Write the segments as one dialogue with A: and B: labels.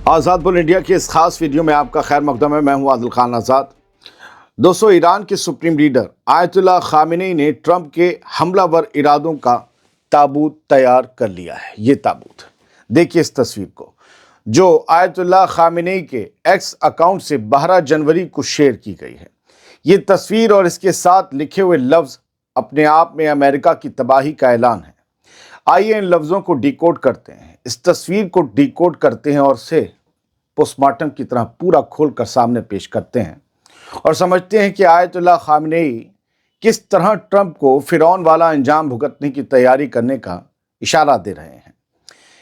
A: आज़ाद bull India के इस खास वीडियो में आपका खैर मकदम है। मैं हूं आदिल खान आज़ाद। दोस्तों, ईरान के सुप्रीम लीडर आयतुल्लाह खामेनी ने ट्रंप के हमलावर इरादों का ताबूत तैयार कर लिया है। ये ताबूत देखिए, इस तस्वीर को जो आयतुल्लाह खामेनी के एक्स अकाउंट से 12 जनवरी को शेयर की गई है। ये तस्वीर और इसके साथ लिखे हुए लफ्ज़ अपने आप में अमेरिका की तबाही का ऐलान है। आइए इन लफ्ज़ों को डिकोड करते हैं, इस तस्वीर को डिकोड करते हैं और से पोस्टमार्टम की तरह पूरा खोलकर सामने पेश करते हैं और समझते हैं कि आयतुल्लाह खामेनी किस तरह ट्रंप को फिरौन वाला अंजाम भुगतने की तैयारी करने का इशारा दे रहे हैं।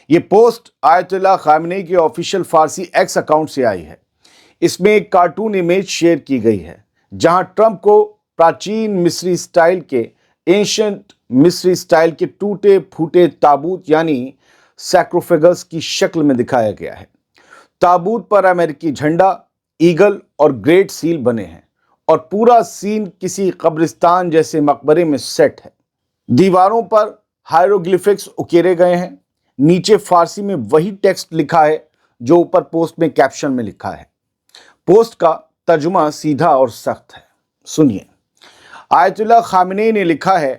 A: ये पोस्ट आयतुल्लाह खामेनी के ऑफिशियल फारसी एक्स अकाउंट से आई है। इसमें एक कार्टून इमेज शेयर की गई है जहां ट्रंप को प्राचीन मिस्री स्टाइल के एंशिएंट मिस्री स्टाइल के टूटे फूटे ताबूत यानी सैक्रोफेगस की शक्ल में दिखाया गया है। ताबूत पर अमेरिकी झंडा, ईगल और ग्रेट सील बने हैं और पूरा सीन किसी कब्रिस्तान जैसे मकबरे में सेट है। दीवारों पर हायरोग्लिफिक्स उकेरे गए हैं। नीचे फारसी में वही टेक्स्ट लिखा है जो ऊपर पोस्ट में कैप्शन में लिखा है। पोस्ट का तर्जुमा सीधा और सख्त है। सुनिए, आयतुल्लाह खामेनी ने लिखा है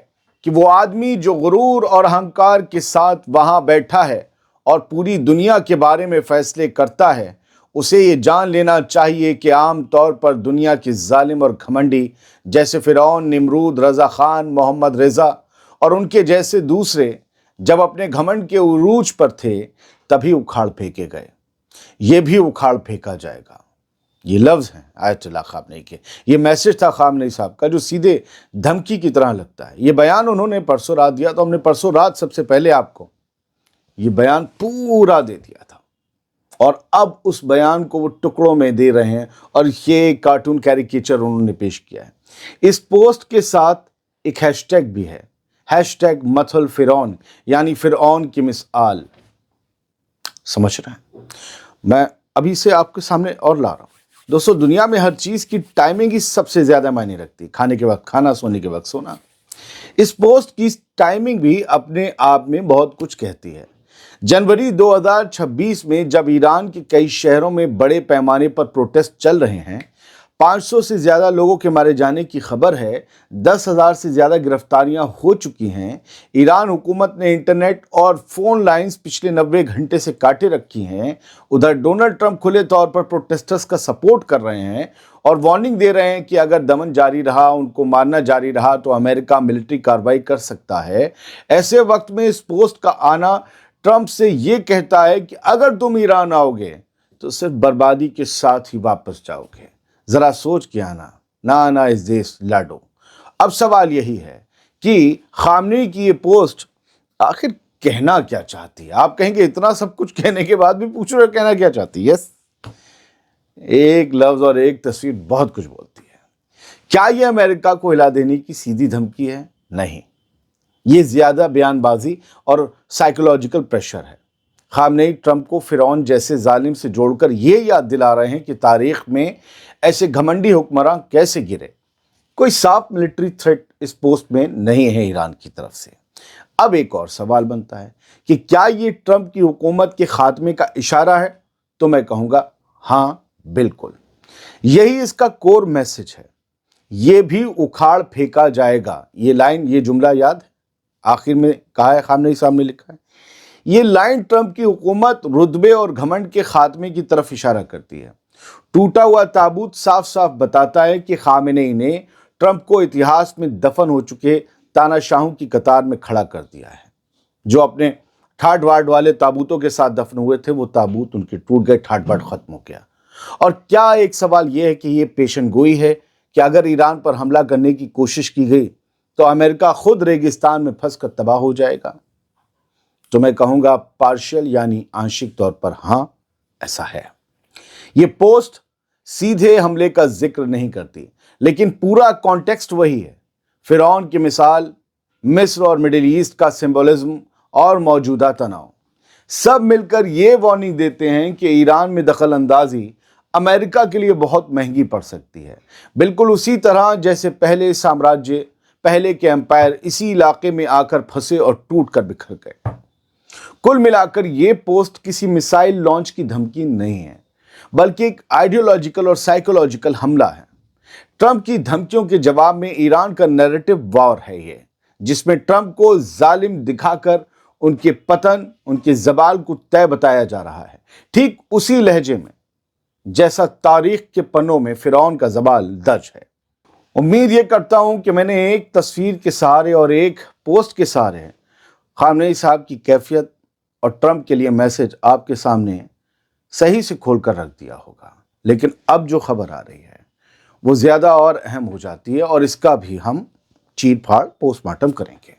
A: कि वो आदमी जो गुरूर और अहंकार के साथ वहां बैठा है और पूरी दुनिया के बारे में फैसले करता है, उसे ये जान लेना चाहिए कि आम तौर पर दुनिया के जालिम और घमंडी जैसे फिरौन, निमरूद, रज़ा खान, मोहम्मद रेज़ा और उनके जैसे दूसरे जब अपने घमंड के उरूज पर थे तभी उखाड़ फेंके गए। ये भी उखाड़ फेंका जाएगा। ये लफ्ज़ हैं आयतुल्लाह खामेनी के। ये मैसेज था खामेनी साहब का जो सीधे धमकी की तरह लगता है। ये बयान उन्होंने परसों रात दिया, तो हमने परसों रात सबसे पहले आपको ये बयान पूरा दे दिया था और अब उस बयान को वो टुकड़ों में दे रहे हैं और ये कार्टून कैरिकेचर उन्होंने पेश किया है। इस पोस्ट के साथ एक हैशटैग भी है, हैशटैग मथल फिरौन यानी फिरौन की मिसाल। समझ रहे हैं? मैं अभी से आपके सामने और ला रहा हूं। दोस्तों, दुनिया में हर चीज की टाइमिंग ही सबसे ज्यादा मायने रखती है। खाने के वक्त खाना, सोने के वक्त सोना। इस पोस्ट की टाइमिंग भी अपने आप में बहुत कुछ कहती है। जनवरी 2026 में जब ईरान के कई शहरों में बड़े पैमाने पर प्रोटेस्ट चल रहे हैं, 500 से ज़्यादा लोगों के मारे जाने की खबर है, 10,000 से ज़्यादा गिरफ्तारियां हो चुकी हैं। ईरान हुकूमत ने इंटरनेट और फ़ोन लाइंस पिछले 90 घंटे से काटे रखी हैं। उधर डोनाल्ड ट्रंप खुले तौर पर प्रोटेस्टर्स का सपोर्ट कर रहे हैं और वार्निंग दे रहे हैं कि अगर दमन जारी रहा, उनको मारना जारी रहा तो अमेरिका मिलिट्री कार्रवाई कर सकता है। ऐसे वक्त में इस पोस्ट का आना ट्रंप से ये कहता है कि अगर तुम ईरान आओगे तो सिर्फ बर्बादी के साथ ही वापस जाओगे। जरा सोच के आना, ना आना इस देश लाडो। अब सवाल यही है कि खामेनी की ये पोस्ट आखिर कहना क्या चाहती है। आप कहेंगे इतना सब कुछ कहने के बाद भी पूछ रहे हो कहना क्या चाहती है। यस, एक लफ्ज और एक तस्वीर बहुत कुछ बोलती है। क्या ये अमेरिका को हिला देने की सीधी धमकी है? नहीं, ये ज्यादा बयानबाजी और साइकोलॉजिकल प्रेशर है। खामेनी ट्रंप को फिरौन जैसे जालिम से जोड़कर ये याद दिला रहे हैं कि तारीख में ऐसे घमंडी हुक्मरान कैसे गिरे। कोई साफ मिलिट्री थ्रेट इस पोस्ट में नहीं है ईरान की तरफ से। अब एक और सवाल बनता है कि क्या ये ट्रंप की हुकूमत के खात्मे का इशारा है? तो मैं कहूंगा हाँ, बिल्कुल। यही इसका कोर मैसेज है। ये भी उखाड़ फेंका जाएगा। ये लाइन, ये जुमला याद है? आखिर में कहा है खामेनी साहब ने लिखा है। ये लाइन ट्रंप की हुकूमत रुतबे और घमंड के खात्मे की तरफ इशारा करती है। टूटा हुआ ताबूत साफ साफ बताता है कि खामेनी ने ट्रंप को इतिहास में दफन हो चुके तानाशाहों की कतार में खड़ा कर दिया है। जो अपने ठाट बाट वाले ताबूतों के साथ दफन हुए थे, वो ताबूत उनके टूट गए, ठाट बाट खत्म हो गया। और क्या एक सवाल यह है कि ये पेशन गोई है कि अगर ईरान पर हमला करने की कोशिश की गई तो अमेरिका खुद रेगिस्तान में फंसकर तबाह हो जाएगा? तो मैं कहूंगा पार्शियल यानी आंशिक तौर पर हाँ, ऐसा है। ये पोस्ट सीधे हमले का जिक्र नहीं करती, लेकिन पूरा कॉन्टेक्स्ट वही है। फिरौन की मिसाल, मिस्र और मिडिल ईस्ट का सिंबोलिज्म और मौजूदा तनाव सब मिलकर ये वार्निंग देते हैं कि ईरान में दखल अंदाजी अमेरिका के लिए बहुत महंगी पड़ सकती है। बिल्कुल उसी तरह जैसे पहले साम्राज्य, पहले के एम्पायर इसी इलाके में आकर फंसे और टूट कर बिखर गए। कुल मिलाकर ये पोस्ट किसी मिसाइल लॉन्च की धमकी नहीं है, बल्कि एक आइडियोलॉजिकल और साइकोलॉजिकल हमला है। ट्रंप की धमकियों के जवाब में ईरान का नैरेटिव वॉर है ये, जिसमें ट्रंप को जालिम दिखाकर उनके पतन, उनके जवाल को तय बताया जा रहा है, ठीक उसी लहजे में जैसा तारीख के पन्नों में फिरौन का जवाल दर्ज है। उम्मीद ये करता हूं कि मैंने एक तस्वीर के सहारे और एक पोस्ट के सहारे खामनेई साहब की कैफियत और ट्रंप के लिए मैसेज आपके सामने सही से खोलकर रख दिया होगा। लेकिन अब जो खबर आ रही है वो ज़्यादा और अहम हो जाती है और इसका भी हम चीर फाड़ पोस्टमार्टम करेंगे।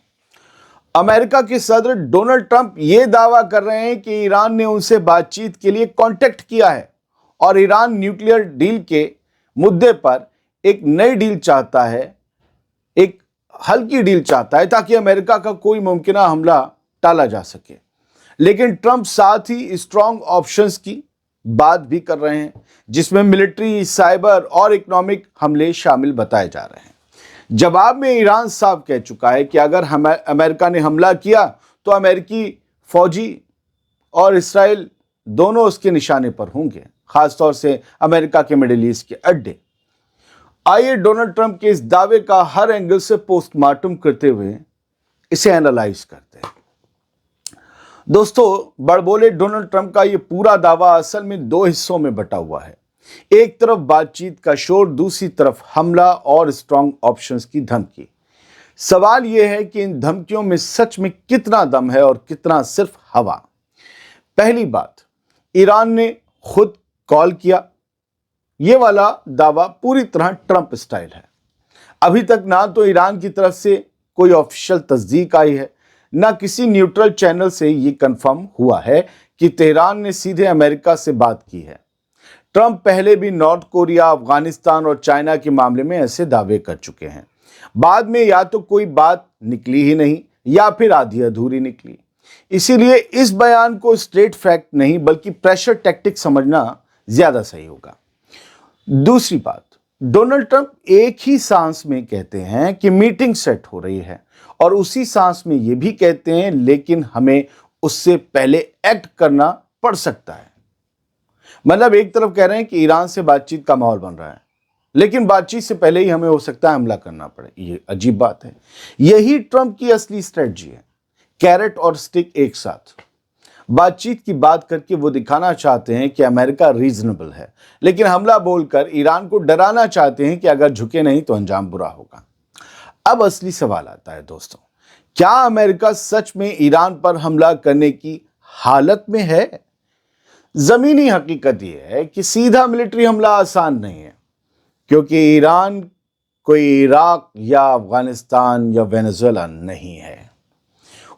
A: अमेरिका के सदर डोनाल्ड ट्रंप ये दावा कर रहे हैं कि ईरान ने उनसे बातचीत के लिए कांटेक्ट किया है और ईरान न्यूक्लियर डील के मुद्दे पर एक नई डील चाहता है, एक हल्की डील चाहता है ताकि अमेरिका का कोई मुमकिन हमला टाला जा सके। लेकिन ट्रंप साथ ही स्ट्रॉन्ग ऑप्शंस की बात भी कर रहे हैं, जिसमें मिलिट्री, साइबर और इकोनॉमिक हमले शामिल बताए जा रहे हैं। जवाब में ईरान साफ कह चुका है कि अगर अमेरिका ने हमला किया तो अमेरिकी फौजी और इसराइल दोनों उसके निशाने पर होंगे, खासतौर से अमेरिका के मिडिल ईस्ट के अड्डे। आइए डोनाल्ड ट्रंप के इस दावे का हर एंगल से पोस्टमार्टम करते हुए इसे एनालाइज करते हैं। दोस्तों, बड़बोले डोनाल्ड ट्रंप का यह पूरा दावा असल में दो हिस्सों में बटा हुआ है। एक तरफ बातचीत का शोर, दूसरी तरफ हमला और स्ट्रॉन्ग ऑप्शंस की धमकी। सवाल यह है कि इन धमकियों में सच में कितना दम है और कितना सिर्फ हवा। पहली बात, ईरान ने खुद कॉल किया। यह वाला दावा पूरी तरह ट्रंप स्टाइल है। अभी तक ना तो ईरान की तरफ से कोई ऑफिशियल तस्दीक आई है, ना किसी न्यूट्रल चैनल से यह कंफर्म हुआ है कि तेहरान ने सीधे अमेरिका से बात की है। ट्रंप पहले भी नॉर्थ कोरिया, अफगानिस्तान और चाइना के मामले में ऐसे दावे कर चुके हैं। बाद में या तो कोई बात निकली ही नहीं या फिर आधी अधूरी निकली। इसीलिए इस बयान को स्ट्रेट फैक्ट नहीं बल्कि प्रेशर टैक्टिक समझना ज्यादा सही होगा। दूसरी बात, डोनाल्ड ट्रंप एक ही सांस में कहते हैं कि मीटिंग सेट हो रही है और उसी सांस में ये भी कहते हैं लेकिन हमें उससे पहले एक्ट करना पड़ सकता है। मतलब एक तरफ कह रहे हैं कि ईरान से बातचीत का माहौल बन रहा है, लेकिन बातचीत से पहले ही हमें हो सकता है हमला करना पड़े। ये अजीब बात है। यही ट्रंप की असली स्ट्रेटजी है, कैरेट और स्टिक एक साथ। बातचीत की बात करके वो दिखाना चाहते हैं कि अमेरिका रीजनेबल है, लेकिन हमला बोलकर ईरान को डराना चाहते हैं कि अगर झुके नहीं तो अंजाम बुरा होगा। अब असली सवाल आता है दोस्तों, क्या अमेरिका सच में ईरान पर हमला करने की हालत में है? जमीनी हकीकत यह है कि सीधा मिलिट्री हमला आसान नहीं है, क्योंकि ईरान कोई इराक या अफगानिस्तान या वेनेजुएला नहीं है।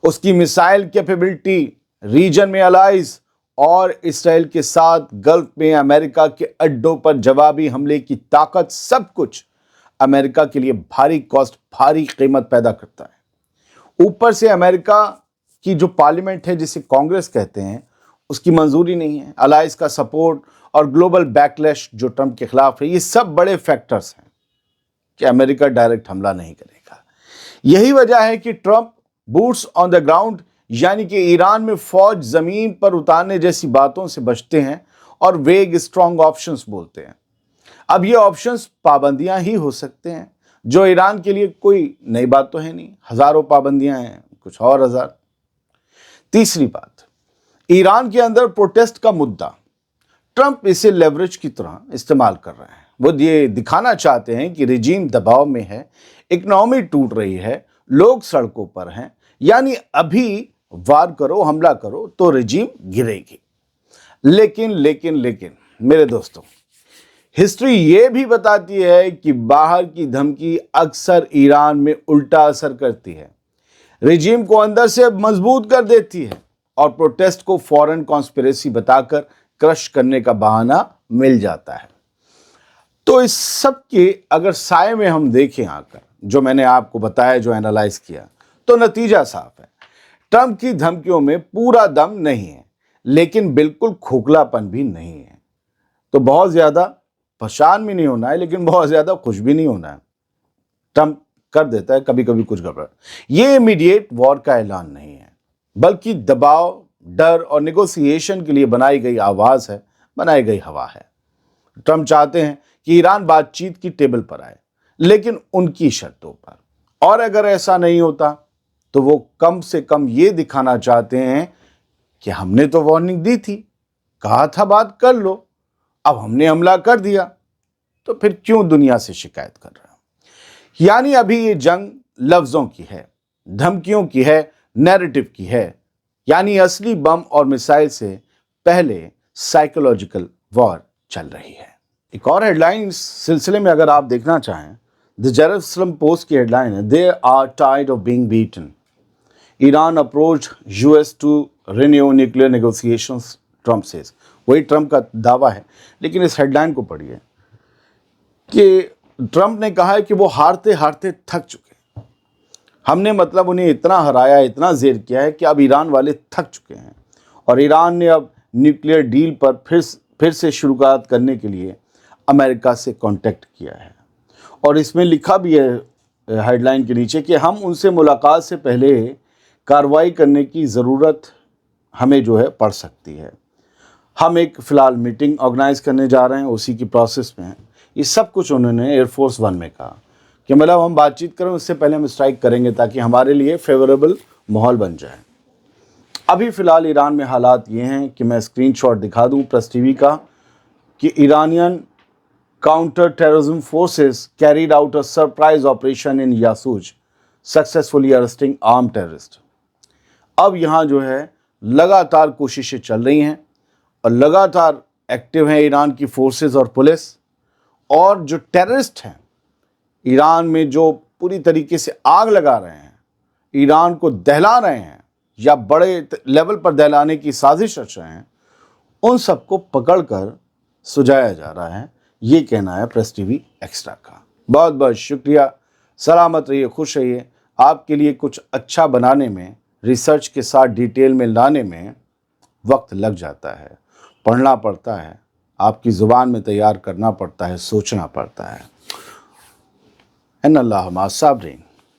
A: उसकी मिसाइल कैपेबिलिटी, रीजन में अलाइज और इसराइल के साथ गल्फ में अमेरिका के अड्डों पर जवाबी हमले की ताकत, सब कुछ अमेरिका के लिए भारी कॉस्ट, भारी कीमत पैदा करता है। ऊपर से अमेरिका की जो पार्लियामेंट है, जिसे कांग्रेस कहते हैं, उसकी मंजूरी नहीं है। अलाइज का सपोर्ट और ग्लोबल बैकलैश जो ट्रंप के खिलाफ है, ये सब बड़े फैक्टर्स हैं कि अमेरिका डायरेक्ट हमला नहीं करेगा। यही वजह है कि Trump boots on the ground यानी कि ईरान में फौज जमीन पर उतारने जैसी बातों से बचते हैं और वेग स्ट्रॉन्ग ऑप्शंस बोलते हैं। अब ये ऑप्शंस पाबंदियां ही हो सकते हैं, जो ईरान के लिए कोई नई बात तो है नहीं। हजारों पाबंदियां हैं, कुछ और हजार। तीसरी बात, ईरान के अंदर प्रोटेस्ट का मुद्दा, ट्रंप इसे लेवरेज की तरह इस्तेमाल कर रहे हैं। वो ये दिखाना चाहते हैं कि रिजीम दबाव में है, इकोनॉमी टूट रही है, लोग सड़कों पर हैं, यानी अभी वार करो, हमला करो तो रिजीम गिरेगी। लेकिन मेरे दोस्तों, हिस्ट्री ये भी बताती है कि बाहर की धमकी अक्सर ईरान में उल्टा असर करती है, रिजीम को अंदर से मजबूत कर देती है और प्रोटेस्ट को फॉरेन कॉन्स्पिरेसी बताकर क्रश करने का बहाना मिल जाता है। तो इस सब के अगर साए में हम देखें आकर, जो मैंने आपको बताया, जो एनालाइज किया, तो नतीजा साफ है। ट्रंप की धमकियों में पूरा दम नहीं है, लेकिन बिल्कुल खोखलापन भी नहीं है। तो बहुत ज्यादा परेशान भी नहीं होना है, लेकिन बहुत ज्यादा खुश भी नहीं होना है। ट्रंप कर देता है कभी कभी कुछ गड़बड़। ये इमीडिएट वॉर का ऐलान नहीं है, बल्कि दबाव, डर और नेगोशिएशन के लिए बनाई गई आवाज़ है, बनाई गई हवा है। ट्रम्प चाहते हैं कि ईरान बातचीत की टेबल पर आए, लेकिन उनकी शर्तों पर। और अगर ऐसा नहीं होता तो वो कम से कम ये दिखाना चाहते हैं कि हमने तो वार्निंग दी थी, कहा था बात कर लो, अब हमने हमला कर दिया, तो फिर क्यों दुनिया से शिकायत कर रहे हो। यानी अभी ये जंग लफ्ज़ों की है, धमकियों की है, नैरेटिव की है। यानी असली बम और मिसाइल से पहले साइकोलॉजिकल वॉर चल रही है। एक और हेडलाइन इस सिलसिले में अगर आप देखना चाहें, द जेरूसलम पोस्ट की हेडलाइन है, they are tired of being beaten, Iran approach US to renew nuclear negotiations, Trump says. वही ट्रम्प का दावा है, लेकिन इस हेडलाइन को पढ़िए कि ट्रम्प ने कहा है कि वो हारते हारते थक चुके हैं। हमने मतलब उन्हें इतना हराया, इतना ज़ेर किया है कि अब ईरान वाले थक चुके हैं और ईरान ने अब न्यूक्लियर डील पर फिर से शुरुआत करने के लिए अमेरिका से कांटेक्ट किया है। और इसमें लिखा भी है हेडलाइन के नीचे कि हम उनसे मुलाकात से पहले कार्रवाई करने की ज़रूरत हमें जो है पड़ सकती है। हम एक फ़िलहाल मीटिंग ऑर्गेनाइज़ करने जा रहे हैं, उसी की प्रोसेस में हैं। ये सब कुछ उन्होंने एयरफोर्स वन में कहा कि मतलब हम बातचीत करें उससे पहले हम स्ट्राइक करेंगे ताकि हमारे लिए फेवरेबल माहौल बन जाए। अभी फ़िलहाल ईरान में हालात ये हैं कि मैं स्क्रीनशॉट दिखा दूं प्रेस टीवी का कि Iranian counter terrorism forces carried out a surprise operation in Yasuj, successfully arresting arm terrorist. अब यहाँ जो है लगातार कोशिशें चल रही हैं और लगातार एक्टिव हैं ईरान की फोर्सेस और पुलिस। और जो टेररिस्ट हैं ईरान में, जो पूरी तरीके से आग लगा रहे हैं, ईरान को दहला रहे हैं या बड़े लेवल पर दहलाने की साजिश रच रहे हैं, उन सबको पकड़कर सुझाया जा रहा है। ये कहना है प्रेस टीवी एक्स्ट्रा का। बहुत बहुत शुक्रिया। सलामत रहिए, खुश रहिए। आपके लिए कुछ अच्छा बनाने में, रिसर्च के साथ डिटेल में लाने में वक्त लग जाता है, पढ़ना पड़ता है, आपकी ज़ुबान में तैयार करना पड़ता है, सोचना पड़ता है। इन्नल्लाह मअस साबिरीन।